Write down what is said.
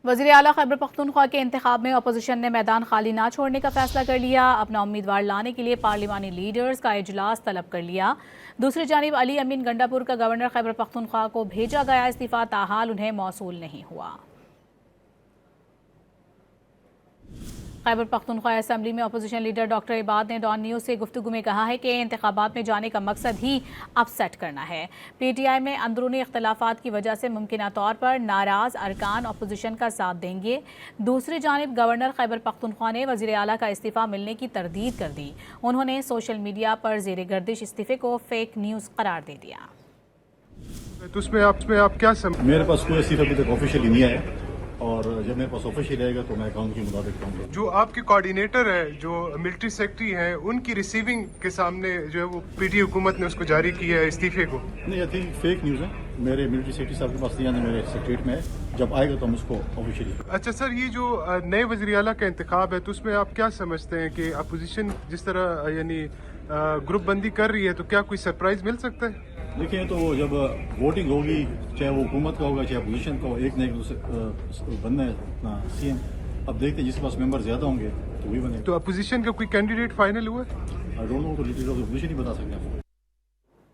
वज़ीर आला खैबर पख्तूनख्वा के इंतखाब में अपोजिशन ने मैदान खाली ना छोड़ने का फैसला कर लिया। अपना उम्मीदवार लाने के लिए पार्लिमानी लीडर्स का इजलास तलब कर लिया। दूसरी जानिब अली अमीन गंडापुर का गवर्नर खैबर पख्तूनख्वा को भेजा गया इस्तीफा ताहाल उन्हें मौसूल नहीं हुआ। खैबर पख्तूनख्वा असम्बली में अपोजिशन लीडर डॉक्टर इबाद ने डॉन न्यूज़ से गुफ्तगू में कहा है कि इंतखाबात में जाने का मकसद ही अपसेट करना है। PTI में अंदरूनी इख्तलाफात की वजह से मुमकिन तौर पर नाराज़ अरकान अपोजिशन का साथ देंगे। दूसरी जानिब गवर्नर खैबर पख्तूनख्वा ने वज़ीर आला का इस्तीफ़ा मिलने की तरदीद कर दी। उन्होंने सोशल मीडिया पर ज़ेर गर्दिश इस्तीफ़े को फेक न्यूज़ करार दे दिया। तो उसमें आप क्या मेरे पास कोई इस्तीफा अभी तक ऑफिशियली नहीं आया और जब मेरे पास ऑफिशियल रहेगा तो मैं अकाउंट के मुताबिक कहूँगा। जो आपके कोऑर्डिनेटर है जो मिलिट्री सेक्रेटरी हैं उनकी रिसीविंग के सामने जो है वो PTI हुकूमत ने उसको जारी किया है इस्तीफे को। नहीं, आई थिंक फेक न्यूज़ है। मेरे मिलिट्री सेक्रेटरी साहब के पास नहीं आने, मेरे सेक्रेटरीट में है। जब आएगा तो हम उसको ऑफिशियली। अच्छा सर, ये जो नए वज़ीर आला का इंतखाब है तो उसमें आप क्या समझते हैं कि अपोजिशन जिस तरह यानी ग्रुप बंदी कर रही है तो क्या कोई सरप्राइज मिल सकता है? देखिए, तो जब वोटिंग होगी, चाहे वो हुकूमत का होगा चाहे अपोजिशन का हो, एक न एक दूसरे बनना है अपना CM। अब देखते हैं जिसके पास मेंबर ज्यादा होंगे तो वही बने। तो अपोजिशन का कोई कैंडिडेट फाइनल हुआ है? आई डोंट नो, तो डिटेल ऑफ अपोजिशन ही बता सकते हैं।